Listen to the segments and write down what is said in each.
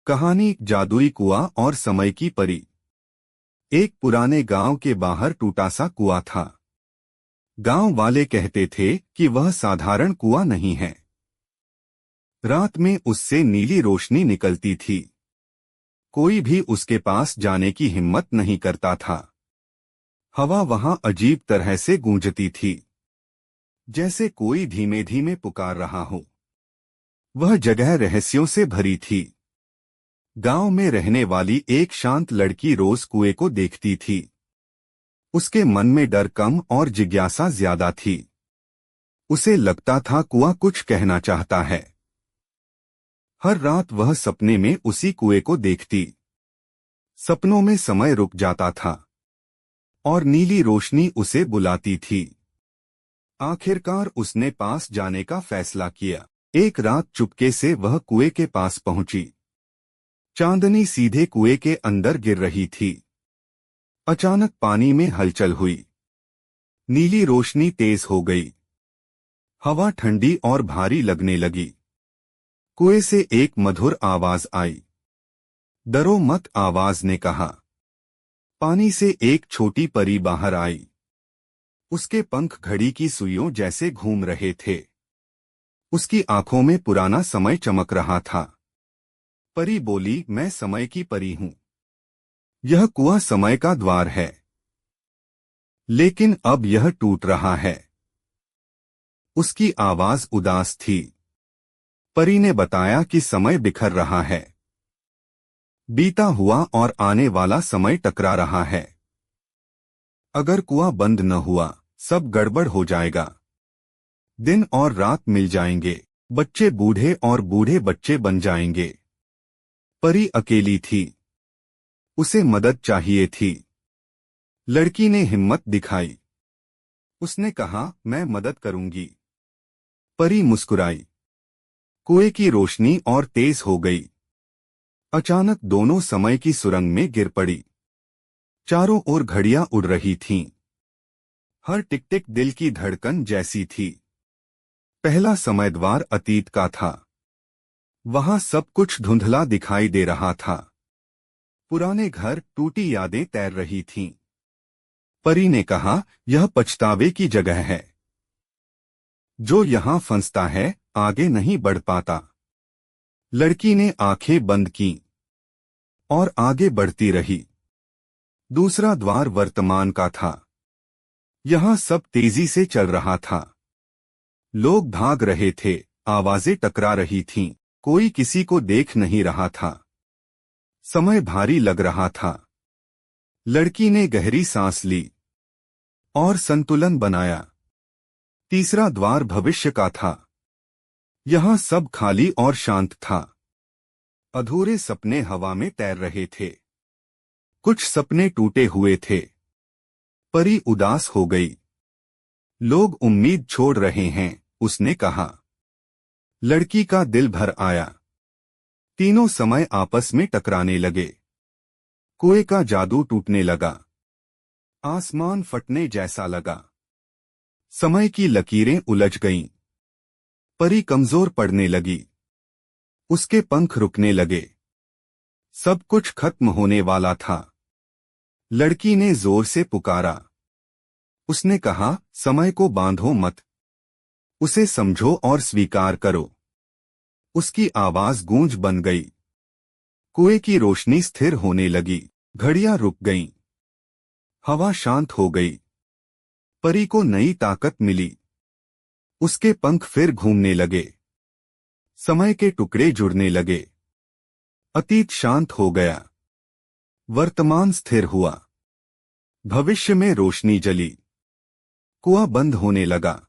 कहानी जादुई कुआं और समय की परी। एक पुराने गांव के बाहर टूटा सा कुआं था। गांव वाले कहते थे कि वह साधारण कुआं नहीं है। रात में उससे नीली रोशनी निकलती थी। कोई भी उसके पास जाने की हिम्मत नहीं करता था। हवा वहां अजीब तरह से गूंजती थी, जैसे कोई धीमे धीमे पुकार रहा हो। वह जगह रहस्यों से भरी थी। गांव में रहने वाली एक शांत लड़की रोज कुएं को देखती थी। उसके मन में डर कम और जिज्ञासा ज्यादा थी। उसे लगता था कुआं कुछ कहना चाहता है। हर रात वह सपने में उसी कुएं को देखती। सपनों में समय रुक जाता था और नीली रोशनी उसे बुलाती थी। आखिरकार उसने पास जाने का फैसला किया। एक रात चुपके से वह कुएं के पास पहुंची। चांदनी सीधे कुएं के अंदर गिर रही थी। अचानक पानी में हलचल हुई। नीली रोशनी तेज हो गई। हवा ठंडी और भारी लगने लगी। कुएं से एक मधुर आवाज आई। डरो मत, आवाज ने कहा। पानी से एक छोटी परी बाहर आई। उसके पंख घड़ी की सुइयों जैसे घूम रहे थे। उसकी आंखों में पुराना समय चमक रहा था। परी बोली, मैं समय की परी हूं। यह कुआं समय का द्वार है, लेकिन अब यह टूट रहा है। उसकी आवाज उदास थी। परी ने बताया कि समय बिखर रहा है। बीता हुआ और आने वाला समय टकरा रहा है। अगर कुआं बंद न हुआ, सब गड़बड़ हो जाएगा। दिन और रात मिल जाएंगे। बच्चे बूढ़े और बूढ़े बच्चे बन जाएंगे। परी अकेली थी। उसे मदद चाहिए थी। लड़की ने हिम्मत दिखाई। उसने कहा, मैं मदद करूंगी। परी मुस्कुराई। कुएं की रोशनी और तेज हो गई। अचानक दोनों समय की सुरंग में गिर पड़ी। चारों ओर घड़ियां उड़ रही थीं। हर टिक टिक दिल की धड़कन जैसी थी। पहला समय द्वार अतीत का था। वहां सब कुछ धुंधला दिखाई दे रहा था। पुराने घर, टूटी यादें तैर रही थीं। परी ने कहा, यह पछतावे की जगह है। जो यहां फंसता है, आगे नहीं बढ़ पाता। लड़की ने आंखें बंद कीं और आगे बढ़ती रही। दूसरा द्वार वर्तमान का था। यहां सब तेजी से चल रहा था। लोग भाग रहे थे, आवाजें टकरा रही थीं। कोई किसी को देख नहीं रहा था। समय भारी लग रहा था। लड़की ने गहरी सांस ली और संतुलन बनाया। तीसरा द्वार भविष्य का था। यहां सब खाली और शांत था। अधूरे सपने हवा में तैर रहे थे। कुछ सपने टूटे हुए थे। परी उदास हो गई। लोग उम्मीद छोड़ रहे हैं, उसने कहा। लड़की का दिल भर आया। तीनों समय आपस में टकराने लगे। कुएं का जादू टूटने लगा। आसमान फटने जैसा लगा। समय की लकीरें उलझ गईं। परी कमजोर पड़ने लगी। उसके पंख रुकने लगे। सब कुछ खत्म होने वाला था। लड़की ने जोर से पुकारा। उसने कहा, समय को बांधो मत। उसे समझो और स्वीकार करो। उसकी आवाज गूंज बन गई। कुएं की रोशनी स्थिर होने लगी। घड़ियां रुक गईं। हवा शांत हो गई। परी को नई ताकत मिली। उसके पंख फिर घूमने लगे। समय के टुकड़े जुड़ने लगे। अतीत शांत हो गया। वर्तमान स्थिर हुआ। भविष्य में रोशनी जली। कुआं बंद होने लगा।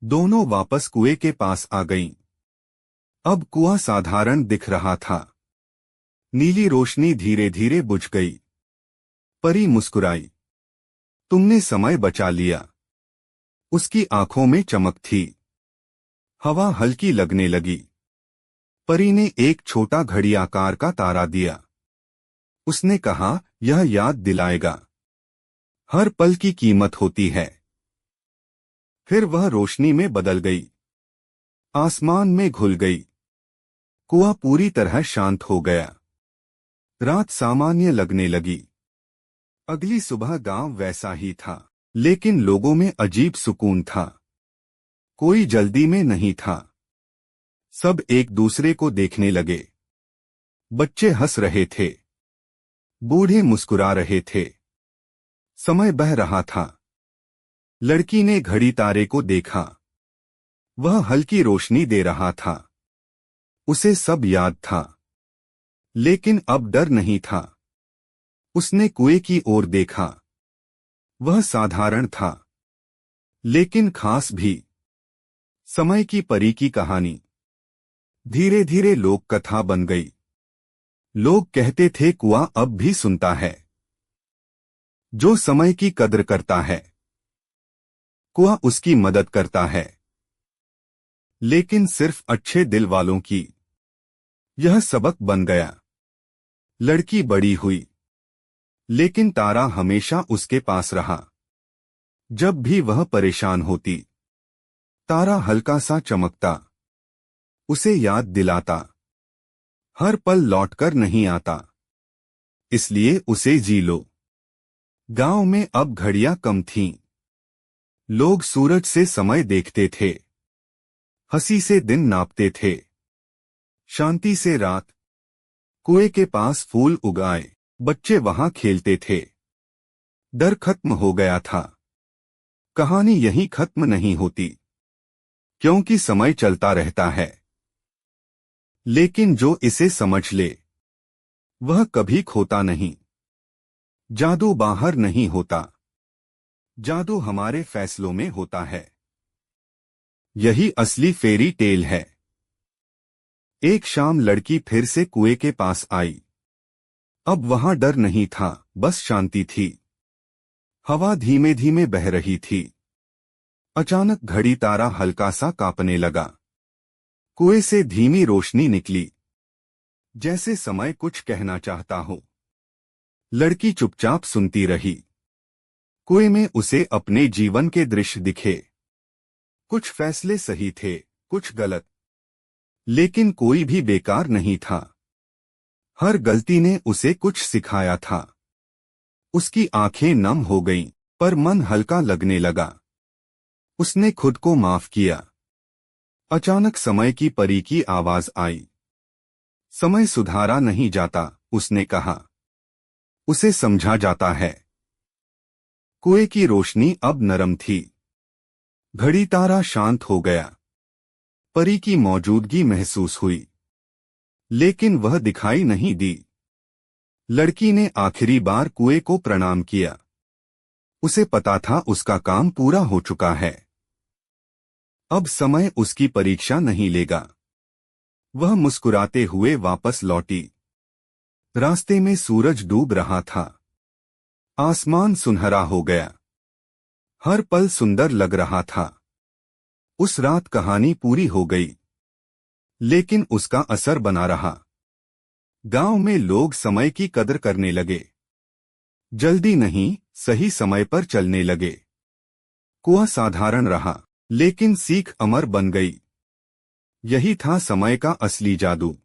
दोनों वापस कुएं के पास आ गईं। अब कुआं साधारण दिख रहा था। नीली रोशनी धीरे धीरे बुझ गई। परी मुस्कुराई। तुमने समय बचा लिया। उसकी आंखों में चमक थी। हवा हल्की लगने लगी। परी ने एक छोटा घड़ी आकार का तारा दिया। उसने कहा, यह याद दिलाएगा, हर पल की कीमत होती है। फिर वह रोशनी में बदल गई। आसमान में घुल गई। कुआं पूरी तरह शांत हो गया। रात सामान्य लगने लगी। अगली सुबह गांव वैसा ही था, लेकिन लोगों में अजीब सुकून था। कोई जल्दी में नहीं था। सब एक दूसरे को देखने लगे। बच्चे हंस रहे थे, बूढ़े मुस्कुरा रहे थे। समय बह रहा था। लड़की ने घड़ी तारे को देखा। वह हल्की रोशनी दे रहा था। उसे सब याद था, लेकिन अब डर नहीं था। उसने कुएं की ओर देखा। वह साधारण था, लेकिन खास भी। समय की परी की कहानी। धीरे धीरे लोक कथा बन गई। लोग कहते थे कुआं अब भी सुनता है। जो समय की कद्र करता है, कुआं उसकी मदद करता है। लेकिन सिर्फ अच्छे दिल वालों की। यह सबक बन गया। लड़की बड़ी हुई, लेकिन तारा हमेशा उसके पास रहा। जब भी वह परेशान होती, तारा हल्का सा चमकता, उसे याद दिलाता। हर पल लौटकर नहीं आता, इसलिए उसे जी लो। गांव में अब घड़ियां कम थीं। लोग सूरज से समय देखते थे, हंसी से दिन नापते थे, शांति से रात। कुएं के पास फूल उगाए, बच्चे वहां खेलते थे। डर खत्म हो गया था। कहानी यहीं खत्म नहीं होती, क्योंकि समय चलता रहता है। लेकिन जो इसे समझ ले, वह कभी खोता नहीं। जादू बाहर नहीं होता, जादू हमारे फैसलों में होता है। यही असली फेरी टेल है। एक शाम लड़की फिर से कुएं के पास आई। अब वहां डर नहीं था, बस शांति थी। हवा धीमे धीमे बह रही थी। अचानक घड़ी तारा हल्का सा कांपने लगा। कुएं से धीमी रोशनी निकली, जैसे समय कुछ कहना चाहता हो। लड़की चुपचाप सुनती रही। कुएं में उसे अपने जीवन के दृश्य दिखे। कुछ फैसले सही थे, कुछ गलत, लेकिन कोई भी बेकार नहीं था। हर गलती ने उसे कुछ सिखाया था। उसकी आंखें नम हो गईं, पर मन हल्का लगने लगा। उसने खुद को माफ किया। अचानक समय की परी की आवाज आई। समय सुधारा नहीं जाता, उसने कहा, उसे समझा जाता है। कुएं की रोशनी अब नरम थी। घड़ी तारा शांत हो गया। परी की मौजूदगी महसूस हुई, लेकिन वह दिखाई नहीं दी। लड़की ने आखिरी बार कुएं को प्रणाम किया। उसे पता था उसका काम पूरा हो चुका है। अब समय उसकी परीक्षा नहीं लेगा। वह मुस्कुराते हुए वापस लौटी। रास्ते में सूरज डूब रहा था। आसमान सुनहरा हो गया। हर पल सुंदर लग रहा था। उस रात कहानी पूरी हो गई, लेकिन उसका असर बना रहा। गांव में लोग समय की कदर करने लगे। जल्दी नहीं, सही समय पर चलने लगे। कुआं साधारण रहा, लेकिन सीख अमर बन गई। यही था समय का असली जादू।